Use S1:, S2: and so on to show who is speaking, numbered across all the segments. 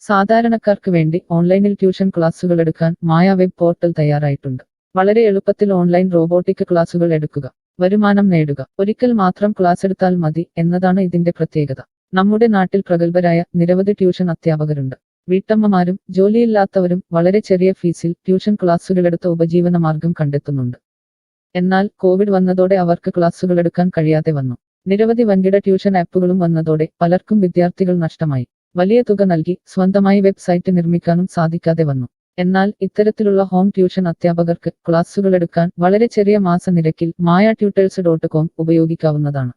S1: സാധാരണക്കാർക്ക് വേണ്ടി ഓൺലൈനിൽ ട്യൂഷൻ ക്ലാസുകൾ എടുക്കാൻ മായ വെബ് പോർട്ടൽ തയ്യാറായിട്ടുണ്ട്. വളരെ എളുപ്പത്തിൽ ഓൺലൈൻ റോബോട്ടിക് ക്ലാസുകൾ എടുക്കുക, വരുമാനം നേടുക. ഒരിക്കൽ മാത്രം ക്ലാസ് എടുത്താൽ മതി എന്നതാണ് ഇതിന്റെ പ്രത്യേകത. നമ്മുടെ നാട്ടിൽ പ്രഗത്ഭരായ നിരവധി ട്യൂഷൻ അധ്യാപകരുണ്ട്. വീട്ടമ്മമാരും ജോലിയില്ലാത്തവരും വളരെ ചെറിയ ഫീസിൽ ട്യൂഷൻ ക്ലാസുകളെടുത്ത് ഉപജീവന മാർഗം കണ്ടെത്തുന്നുണ്ട്. എന്നാൽ കോവിഡ് വന്നതോടെ അവർക്ക് ക്ലാസുകൾ എടുക്കാൻ കഴിയാതെ വന്നു. നിരവധി വൻകിട ട്യൂഷൻ ആപ്പുകളും വന്നതോടെ പലർക്കും വിദ്യാർത്ഥികൾ നഷ്ടമായി. വലിയ തുക നൽകി സ്വന്തമായി വെബ്സൈറ്റ് നിർമ്മിക്കാനും സാധിക്കാതെ വന്നു. എന്നാൽ ഇത്തരത്തിലുള്ള ഹോം ട്യൂഷൻ അധ്യാപകർക്ക് ക്ലാസുകൾ എടുക്കാൻ വളരെ ചെറിയ മാസ നിരക്കിൽ mayatutors.com ഉപയോഗിക്കാവുന്നതാണ്.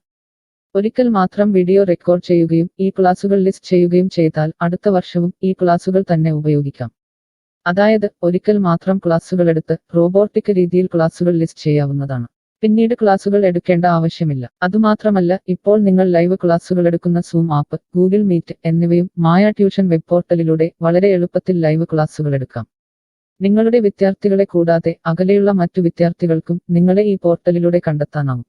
S1: ഒരിക്കൽ മാത്രം വീഡിയോ റെക്കോർഡ് ചെയ്യുകയും ഈ ക്ലാസുകൾ ലിസ്റ്റ് ചെയ്യുകയും ചെയ്താൽ അടുത്ത വർഷവും ഈ ക്ലാസുകൾ തന്നെ ഉപയോഗിക്കാം. അതായത് ഒരിക്കൽ മാത്രം ക്ലാസുകൾ എടുത്ത് റോബോട്ടിക് രീതിയിൽ ക്ലാസുകൾ ലിസ്റ്റ് ചെയ്യാവുന്നതാണ്. പിന്നീട് ക്ലാസുകൾ എടുക്കേണ്ട ആവശ്യമില്ല. അതുമാത്രമല്ല, ഇപ്പോൾ നിങ്ങൾ ലൈവ് ക്ലാസുകൾ എടുക്കുന്ന സൂം ആപ്പ്, ഗൂഗിൾ മീറ്റ് എന്നിവയും മായ ട്യൂഷൻ വെബ് പോർട്ടലിലൂടെ വളരെ എളുപ്പത്തിൽ ലൈവ് ക്ലാസുകൾ എടുക്കാം. നിങ്ങളുടെ വിദ്യാർത്ഥികളെ കൂടാതെ അകലെയുള്ള മറ്റു വിദ്യാർത്ഥികൾക്കും നിങ്ങളെ ഈ പോർട്ടലിലൂടെ കണ്ടെത്താനാവും.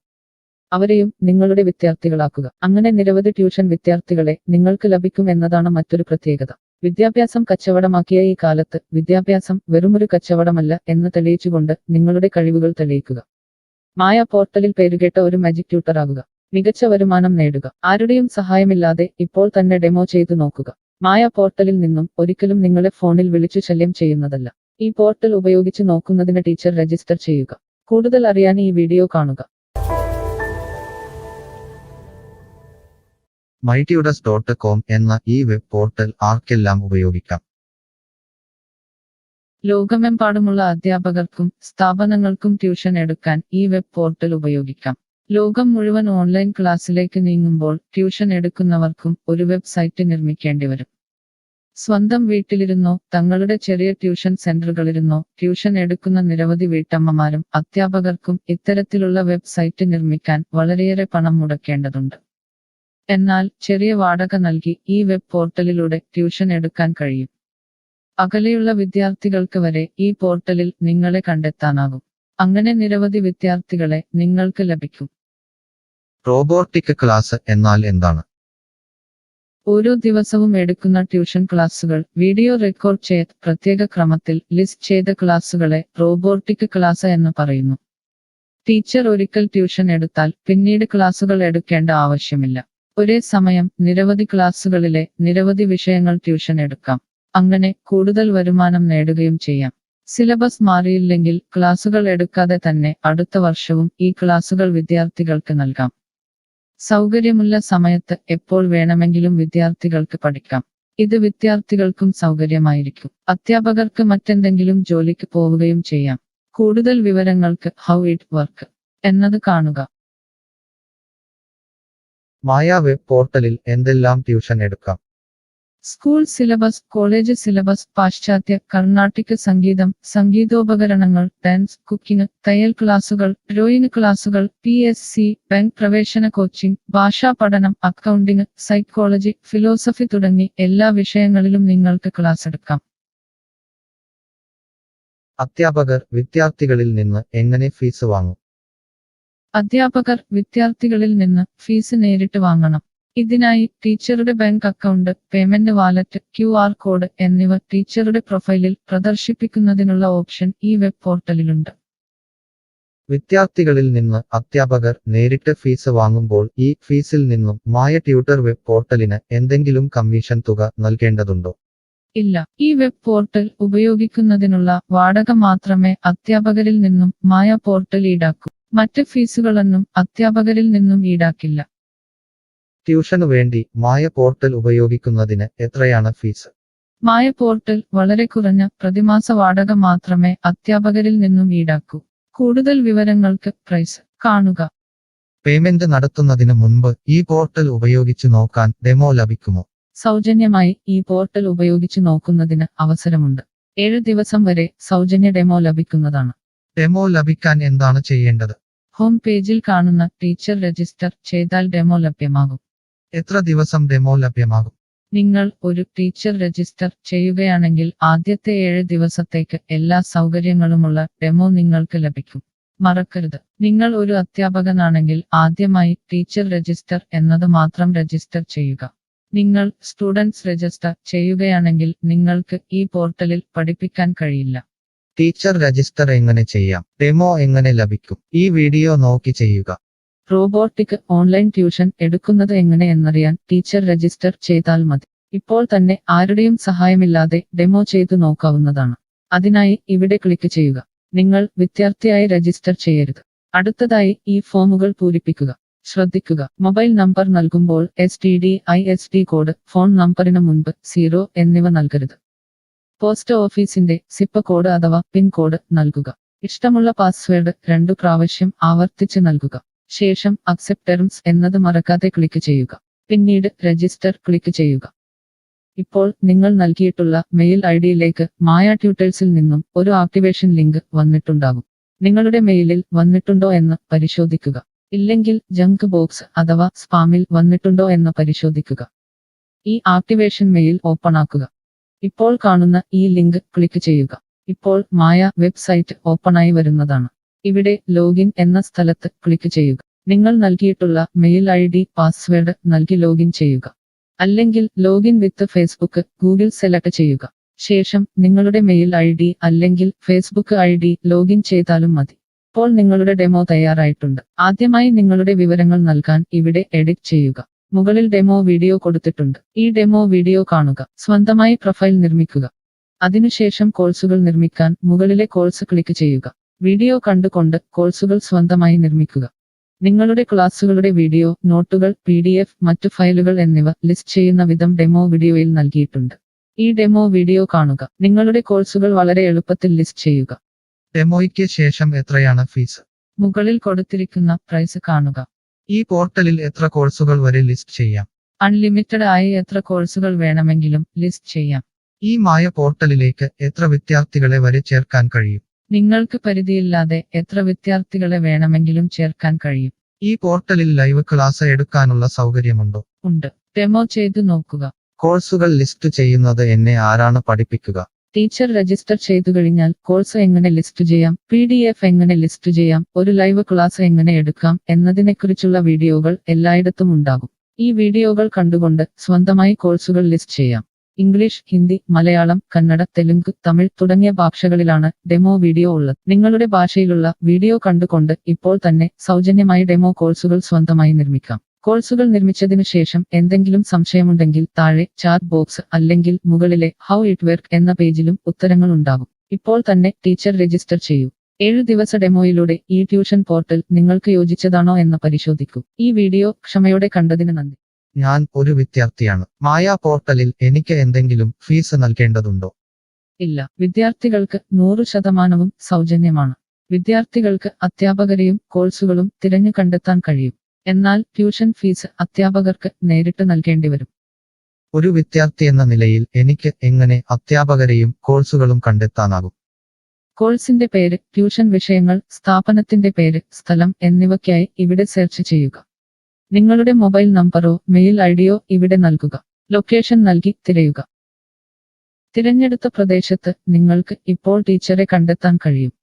S1: അവരെയും നിങ്ങളുടെ വിദ്യാർത്ഥികളാക്കുക. അങ്ങനെ നിരവധി ട്യൂഷൻ വിദ്യാർത്ഥികളെ നിങ്ങൾക്ക് ലഭിക്കും എന്നതാണ് മറ്റൊരു പ്രത്യേകത. വിദ്യാഭ്യാസം കച്ചവടമാക്കിയ ഈ കാലത്ത് വിദ്യാഭ്യാസം വെറുമൊരു കച്ചവടമല്ല എന്ന് തെളിയിച്ചുകൊണ്ട് നിങ്ങളുടെ കഴിവുകൾ തെളിയിക്കുക. മായ പോർട്ടലിൽ പേരുകേട്ട ഒരു മാജിക് ട്യൂട്ടർ ആകുക. മികച്ച വരുമാനം നേടുക. ആരുടെയും സഹായമില്ലാതെ ഇപ്പോൾ തന്നെ ഡെമോ ചെയ്തു നോക്കുക. മായ പോർട്ടലിൽ നിന്നും ഒരിക്കലും നിങ്ങളെ ഫോണിൽ വിളിച്ചു ശല്യം ചെയ്യുന്നതല്ല. ഈ പോർട്ടൽ ഉപയോഗിച്ച് നോക്കുന്നതിന് ടീച്ചർ രജിസ്റ്റർ ചെയ്യുക. കൂടുതൽ അറിയാൻ ഈ വീഡിയോ കാണുക.
S2: mytutors.com എന്ന ഈ വെബ് പോർട്ടൽ ആർക്കെല്ലാം ഉപയോഗിക്കാം?
S1: ലോകമെമ്പാടുമുള്ള അധ്യാപകർക്കും സ്ഥാപനങ്ങൾക്കും ട്യൂഷൻ എടുക്കാൻ ഈ വെബ് പോർട്ടൽ ഉപയോഗിക്കാം. ലോകം മുഴുവൻ ഓൺലൈൻ ക്ലാസ്സിലേക്ക് നീങ്ങുമ്പോൾ ട്യൂഷൻ എടുക്കുന്നവർക്കും ഒരു വെബ്സൈറ്റ് നിർമ്മിക്കേണ്ടി വരും. സ്വന്തം വീട്ടിലിരുന്നോ തങ്ങളുടെ ചെറിയ ട്യൂഷൻ സെന്ററുകളിലിരുന്നോ ട്യൂഷൻ എടുക്കുന്ന നിരവധി വീട്ടമ്മമാരും അധ്യാപകർക്കും ഇത്തരത്തിലുള്ള വെബ്സൈറ്റ് നിർമ്മിക്കാൻ വളരെയേറെ പണം മുടക്കേണ്ടതുണ്ട്. എന്നാൽ ചെറിയ വാടക നൽകി ഈ വെബ് പോർട്ടലിലൂടെ ട്യൂഷൻ എടുക്കാൻ കഴിയും. അകലെയുള്ള വിദ്യാർത്ഥികൾക്ക് വരെ ഈ പോർട്ടലിൽ നിങ്ങളെ കണ്ടെത്താനാകും. അങ്ങനെ നിരവധി വിദ്യാർത്ഥികളെ നിങ്ങൾക്ക് ലഭിക്കും.
S2: റോബോട്ടിക് ക്ലാസ് എന്നാൽ എന്താണ്?
S1: ഓരോ ദിവസവും എടുക്കുന്ന ട്യൂഷൻ ക്ലാസുകൾ വീഡിയോ റെക്കോർഡ് ചെയ്ത് പ്രത്യേക ക്രമത്തിൽ ലിസ്റ്റ് ചെയ്ത ക്ലാസുകളെ റോബോട്ടിക് ക്ലാസ് എന്ന് പറയുന്നു. ടീച്ചർ ഒരിക്കൽ ട്യൂഷൻ എടുത്താൽ പിന്നീട് ക്ലാസുകൾ എടുക്കേണ്ട ആവശ്യമില്ല. ഒരേ സമയം നിരവധി ക്ലാസുകളിലെ നിരവധി വിഷയങ്ങൾ ട്യൂഷൻ എടുക്കാം. അങ്ങനെ കൂടുതൽ വരുമാനം നേടുകയും ചെയ്യാം. സിലബസ് മാറിയില്ലെങ്കിൽ ക്ലാസുകൾ എടുക്കാതെ തന്നെ അടുത്ത വർഷവും ഈ ക്ലാസുകൾ വിദ്യാർത്ഥികൾക്ക് നൽകാം. സൗകര്യമുള്ള സമയത്ത് എപ്പോൾ വേണമെങ്കിലും വിദ്യാർത്ഥികൾക്ക് പഠിക്കാം. ഇത് വിദ്യാർത്ഥികൾക്കും സൗകര്യമായിരിക്കും. അധ്യാപകർക്ക് മറ്റെന്തെങ്കിലും ജോലിക്ക് പോവുകയും ചെയ്യാം. കൂടുതൽ വിവരങ്ങൾക്ക് ഹൗ ഇറ്റ് വർക്ക് എന്നത് കാണുക.
S2: മായ വെബ് പോർട്ടലിൽ എന്തെല്ലാം ട്യൂഷൻ എടുക്കാം?
S1: സ്കൂൾ സിലബസ്, കോളേജ് സിലബസ്, പാശ്ചാത്യ, കർണാട്ടിക് സംഗീതം, സംഗീതോപകരണങ്ങൾ, ഡാൻസ്, കുക്കിംഗ്, തയ്യൽ ക്ലാസുകൾ, ഡ്രോയിങ് ക്ലാസുകൾ, PSC, ബാങ്ക് പ്രവേശന കോച്ചിംഗ്, ഭാഷാ പഠനം, അക്കൗണ്ടിംഗ്, സൈക്കോളജി, ഫിലോസഫി തുടങ്ങി എല്ലാ വിഷയങ്ങളിലും നിങ്ങൾക്ക് ക്ലാസ് എടുക്കാം.
S2: അധ്യാപകർ വിദ്യാർത്ഥികളിൽ നിന്ന് എങ്ങനെ ഫീസ് വാങ്ങും?
S1: അധ്യാപകർ വിദ്യാർത്ഥികളിൽ നിന്ന് ഫീസ് നേരിട്ട് വാങ്ങണം. ഇതിനായി ടീച്ചറുടെ bank account, payment wallet, QR code എന്നിവ ടീച്ചറുടെ പ്രൊഫൈലിൽ പ്രദർശിപ്പിക്കുന്നതിനുള്ള ഓപ്ഷൻ ഈ വെബ് പോർട്ടലിലുണ്ട്.
S2: വിദ്യാർത്ഥികളിൽ നിന്ന് അധ്യാപകർ നേരിട്ട് ഫീസ് വാങ്ങുമ്പോൾ ഈ ഫീസിൽ നിന്നും മായ ട്യൂട്ടർ വെബ് പോർട്ടലിന് എന്തെങ്കിലും കമ്മീഷൻ തുക നൽകേണ്ടതുണ്ടോ?
S1: ഇല്ല. ഈ വെബ് പോർട്ടൽ ഉപയോഗിക്കുന്നതിനുള്ള വാടക മാത്രമേ അധ്യാപകരിൽ നിന്നും മായ പോർട്ടൽ ഈടാക്കൂ. മറ്റ് ഫീസുകളൊന്നും അധ്യാപകരിൽ നിന്നും ഈടാക്കില്ല.
S2: ട്യൂഷനു വേണ്ടി മായ പോർട്ടൽ ഉപയോഗിക്കുന്നതിന് എത്രയാണ് ഫീസ്?
S1: മായ പോർട്ടൽ വളരെ കുറഞ്ഞ പ്രതിമാസ വാടക മാത്രമേ അധ്യാപകരിൽ നിന്നും ഈടാക്കൂ. കൂടുതൽ വിവരങ്ങൾക്ക് പ്രൈസ് കാണുക.
S2: പേയ്മെന്റ് നടത്തുന്നതിന് മുൻപ് ഈ പോർട്ടൽ ഉപയോഗിച്ചു നോക്കാൻ ഡെമോ ലഭിക്കുമോ?
S1: സൗജന്യമായി ഈ പോർട്ടൽ ഉപയോഗിച്ചു നോക്കുന്നതിന് അവസരമുണ്ട്. 7 ദിവസം വരെ സൗജന്യ ഡെമോ ലഭിക്കുന്നതാണ്.
S2: ഡെമോ ലഭിക്കാൻ എന്താണ് ചെയ്യേണ്ടത്?
S1: ഹോം പേജിൽ കാണുന്ന ടീച്ചർ രജിസ്റ്റർ ചെയ്താൽ ഡെമോ ലഭ്യമാകും.
S2: എത്ര ദിവസം ഡെമോ ലഭ്യമാകും?
S1: നിങ്ങൾ ഒരു ടീച്ചർ രജിസ്റ്റർ ചെയ്യുകയാണെങ്കിൽ ആദ്യത്തെ 7 ദിവസത്തേക്ക് എല്ലാ സൗകര്യങ്ങളുമുള്ള ഡെമോ നിങ്ങൾക്ക് ലഭിക്കും. മറക്കരുത്, നിങ്ങൾ ഒരു അധ്യാപകനാണെങ്കിൽ ആദ്യമായി ടീച്ചർ രജിസ്റ്റർ എന്നത് മാത്രം രജിസ്റ്റർ ചെയ്യുക. നിങ്ങൾ സ്റ്റുഡൻസ് രജിസ്റ്റർ ചെയ്യുകയാണെങ്കിൽ നിങ്ങൾക്ക് ഈ പോർട്ടലിൽ പഠിപ്പിക്കാൻ കഴിയില്ല.
S2: ടീച്ചർ രജിസ്റ്റർ എങ്ങനെ ചെയ്യാം? ഡെമോ എങ്ങനെ ലഭിക്കും? ഈ വീഡിയോ നോക്കി ചെയ്യുക.
S1: റോബോട്ടിക് ഓൺലൈൻ ട്യൂഷൻ എടുക്കുന്നത് എങ്ങനെ എന്നറിയാൻ ടീച്ചർ രജിസ്റ്റർ ചെയ്താൽ മതി. ഇപ്പോൾ തന്നെ ആരുടെയും സഹായമില്ലാതെ ഡെമോ ചെയ്തു നോക്കാവുന്നതാണ്. അതിനായി ഇവിടെ ക്ലിക്ക് ചെയ്യുക. നിങ്ങൾ വിദ്യാർത്ഥിയായി രജിസ്റ്റർ ചെയ്യരുത്. അടുത്തതായി ഈ ഫോമുകൾ പൂരിപ്പിക്കുക. ശ്രദ്ധിക്കുക, മൊബൈൽ നമ്പർ നൽകുമ്പോൾ STD/ISD കോഡ്, ഫോൺ നമ്പറിന് മുൻപ് 0 എന്നിവ നൽകരുത്. പോസ്റ്റ് ഓഫീസിന്റെ സിപ്പ് കോഡ് അഥവാ പിൻ കോഡ് നൽകുക. ഇഷ്ടമുള്ള പാസ്വേഡ് 2 പ്രാവശ്യം ആവർത്തിച്ച് നൽകുക. ശേഷം അക്സെപ്റ്റ് ടെർംസ് എന്നത് മറക്കാതെ ക്ലിക്ക് ചെയ്യുക. പിന്നീട് രജിസ്റ്റർ ക്ലിക്ക് ചെയ്യുക. ഇപ്പോൾ നിങ്ങൾ നൽകിയിട്ടുള്ള മെയിൽ ഐഡിയിലേക്ക് മായ ട്യൂട്ടേഴ്സിൽ നിന്നും ഒരു ആക്ടിവേഷൻ ലിങ്ക് വന്നിട്ടുണ്ടാകും. നിങ്ങളുടെ മെയിലിൽ വന്നിട്ടുണ്ടോ എന്ന് പരിശോധിക്കുക. ഇല്ലെങ്കിൽ ജങ്ക് ബോക്സ് അഥവാ സ്പാമിൽ വന്നിട്ടുണ്ടോ എന്ന് പരിശോധിക്കുക. ഈ ആക്ടിവേഷൻ മെയിൽ ഓപ്പൺ ആക്കുക. ഇപ്പോൾ കാണുന്ന ഈ ലിങ്ക് ക്ലിക്ക് ചെയ്യുക. ഇപ്പോൾ മായ വെബ്സൈറ്റ് ഓപ്പണായി വരുന്നതാണ്. ഇവിടെ ലോഗിൻ എന്ന സ്ഥലത്ത് ക്ലിക്ക് ചെയ്യുക. നിങ്ങൾ നൽകിയിട്ടുള്ള മെയിൽ ID, പാസ്വേഡ് നൽകി ലോഗിൻ ചെയ്യുക. അല്ലെങ്കിൽ ലോഗിൻ വിത്ത് ഫേസ്ബുക്ക്, ഗൂഗിൾ സെലക്ട് ചെയ്യുക. ശേഷം നിങ്ങളുടെ മെയിൽ ID അല്ലെങ്കിൽ ഫേസ്ബുക്ക് ID ലോഗിൻ ചെയ്താലും മതി. ഇപ്പോൾ നിങ്ങളുടെ ഡെമോ തയ്യാറായിട്ടുണ്ട്. ആദ്യമായി നിങ്ങളുടെ വിവരങ്ങൾ നൽകാൻ ഇവിടെ എഡിറ്റ് ചെയ്യുക. മുകളിൽ ഡെമോ വീഡിയോ കൊടുത്തിട്ടുണ്ട്. ഈ ഡെമോ വീഡിയോ കാണുക. സ്വന്തമായി പ്രൊഫൈൽ നിർമ്മിക്കുക. അതിനുശേഷം കോഴ്സുകൾ നിർമ്മിക്കാൻ മുകളിലെ കോഴ്സ് ക്ലിക്ക് ചെയ്യുക. വീഡിയോ കണ്ടുകൊണ്ട് കോഴ്സുകൾ സ്വന്തമായി നിർമ്മിക്കുക. നിങ്ങളുടെ ക്ലാസുകളുടെ വീഡിയോ, നോട്ടുകൾ, PDF, മറ്റു ഫയലുകൾ എന്നിവ ലിസ്റ്റ് ചെയ്യുന്ന വിധം ഡെമോ വീഡിയോയിൽ നൽകിയിട്ടുണ്ട്. ഈ ഡെമോ വീഡിയോ കാണുക. നിങ്ങളുടെ കോഴ്സുകൾ വളരെ എളുപ്പത്തിൽ ലിസ്റ്റ് ചെയ്യുക.
S2: ഡെമോയ്ക്ക് ശേഷം എത്രയാണ് ഫീസ്?
S1: മുകളിൽ കൊടുത്തിരിക്കുന്ന പ്രൈസ് കാണുക.
S2: ഈ പോർട്ടലിൽ എത്ര കോഴ്സുകൾ വരെ ലിസ്റ്റ് ചെയ്യാം?
S1: അൺലിമിറ്റഡ് ആയി എത്ര കോഴ്സുകൾ വേണമെങ്കിലും ലിസ്റ്റ് ചെയ്യാം.
S2: ഈ മായ പോർട്ടലിലേക്ക് എത്ര വിദ്യാർത്ഥികളെ വരെ ചേർക്കാൻ കഴിയും?
S1: നിങ്ങൾക്ക് പരിധിയില്ലാതെ എത്ര വിദ്യാർത്ഥികളെ വേണമെങ്കിലും ചേർക്കാൻ കഴിയും.
S2: ഈ പോർട്ടലിൽ ലൈവ് ക്ലാസ് എടുക്കാനുള്ള സൗകര്യമുണ്ടോ?
S1: ഉണ്ട്. ഡെമോ ചെയ്തു നോക്കുക.
S2: കോഴ്സുകൾ ലിസ്റ്റ് ചെയ്യുന്നത് എന്നെ ആരാണ് പഠിപ്പിക്കുക?
S1: ടീച്ചർ രജിസ്റ്റർ ചെയ്തു കഴിഞ്ഞാൽ കോഴ്സ് എങ്ങനെ ലിസ്റ്റ് ചെയ്യാം, PDF എങ്ങനെ ലിസ്റ്റ് ചെയ്യാം, ഒരു ലൈവ് ക്ലാസ് എങ്ങനെ എടുക്കാം എന്നതിനെക്കുറിച്ചുള്ള വീഡിയോകൾ എല്ലായിടത്തും ഉണ്ടാകും. ഈ വീഡിയോകൾ കണ്ടുകൊണ്ട് സ്വന്തമായി കോഴ്സുകൾ ലിസ്റ്റ് ചെയ്യാം. ഇംഗ്ലീഷ്, ഹിന്ദി, മലയാളം, കന്നഡ, തെലുങ്ക്, തമിഴ് തുടങ്ങിയ ഭാഷകളിലാണ് ഡെമോ വീഡിയോ ഉള്ളത്. നിങ്ങളുടെ ഭാഷയിലുള്ള വീഡിയോ കണ്ടുകൊണ്ട് ഇപ്പോൾ തന്നെ സൗജന്യമായി ഡെമോ കോഴ്സുകൾ സ്വന്തമായി നിർമ്മിക്കാം. കോഴ്സുകൾ നിർമ്മിച്ചതിനു ശേഷം എന്തെങ്കിലും സംശയമുണ്ടെങ്കിൽ താഴെ ചാറ്റ് ബോക്സ് അല്ലെങ്കിൽ മുകളിലെ ഹൗ ഇറ്റ് വർക്ക് എന്ന പേജിലും ഉത്തരങ്ങൾ ഉണ്ടാകും. ഇപ്പോൾ തന്നെ ടീച്ചർ രജിസ്റ്റർ ചെയ്യൂ. 7 ദിവസ ഡെമോയിലൂടെ ഈ ട്യൂഷൻ പോർട്ടൽ നിങ്ങൾക്ക് യോജിച്ചതാണോ എന്ന് പരിശോധിക്കൂ. ഈ വീഡിയോ ക്ഷമയോടെ കണ്ടതിന് നന്ദി.
S2: ഞാൻ ഒരു വിദ്യാർത്ഥിയാണ്. മായ പോർട്ടലിൽ എനിക്ക് എന്തെങ്കിലും ഫീസ് നൽകേണ്ടതുണ്ടോ?
S1: ഇല്ല. വിദ്യാർത്ഥികൾക്ക് 100% സൗജന്യമാണ്. വിദ്യാർത്ഥികൾക്ക് അധ്യാപകരെയും കോഴ്സുകളും തിരഞ്ഞു കണ്ടെത്താൻ കഴിയും. എന്നാൽ ട്യൂഷൻ ഫീസ് അധ്യാപകർക്ക് നേരിട്ട് നൽകേണ്ടി വരും.
S2: ഒരു വിദ്യാർത്ഥി എന്ന നിലയിൽ എനിക്ക് എങ്ങനെ അധ്യാപകരെയും കോഴ്സുകളും കണ്ടെത്താനാകും?
S1: കോഴ്സിന്റെ പേര്, ട്യൂഷൻ വിഷയങ്ങൾ, സ്ഥാപനത്തിന്റെ പേര്, സ്ഥലം എന്നിവയ്ക്കായി ഇവിടെ സെർച്ച് ചെയ്യുക. നിങ്ങളുടെ മൊബൈൽ നമ്പറോ മെയിൽ ഐഡിയോ ഇവിടെ നൽകുക. ലൊക്കേഷൻ നൽകി തിരയുക. തിരഞ്ഞെടുത്ത പ്രദേശത്ത് നിങ്ങൾക്ക് ഇപ്പോൾ ടീച്ചറെ കണ്ടെത്താൻ കഴിയും.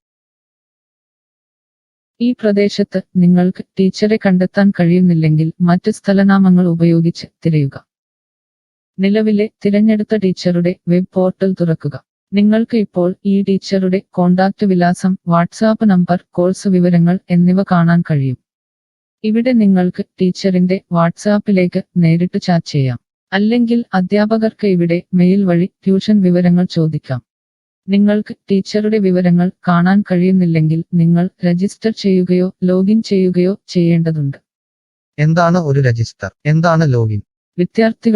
S1: ഈ പ്രദേശത്ത് നിങ്ങൾക്ക് ടീച്ചറെ കണ്ടെത്താൻ കഴിയുന്നില്ലെങ്കിൽ മറ്റ് സ്ഥലനാമങ്ങൾ ഉപയോഗിച്ച് തിരയുക. നിലവിലെ തിരഞ്ഞെടുത്ത ടീച്ചറുടെ വെബ് പോർട്ടൽ തുറക്കുക. നിങ്ങൾക്ക് ഇപ്പോൾ ഈ ടീച്ചറുടെ കോൺടാക്റ്റ് വിലാസം, വാട്സാപ്പ് നമ്പർ, കോഴ്സ് വിവരങ്ങൾ എന്നിവ കാണാൻ കഴിയും. ഇവിടെ നിങ്ങൾക്ക് ടീച്ചറിന്റെ വാട്സാപ്പിലേക്ക് നേരിട്ട് ചാറ്റ് ചെയ്യാം. അല്ലെങ്കിൽ അധ്യാപകർക്ക് ഇവിടെ മെയിൽ വഴി ട്യൂഷൻ വിവരങ്ങൾ ചോദിക്കാം. നിങ്ങൾക്ക് ടീച്ചറുടെ വിവരങ്ങൾ കാണാൻ കഴിയുന്നില്ലെങ്കിൽ നിങ്ങൾ രജിസ്റ്റർ ചെയ്യുകയോ ലോഗിൻ ചെയ്യുകയോ ചെയ്യേണ്ടതുണ്ട്.
S2: എന്താണ് ഒരു രജിസ്റ്റർ? എന്താണ് ലോഗിൻ?
S1: വിദ്യാർത്ഥികൾ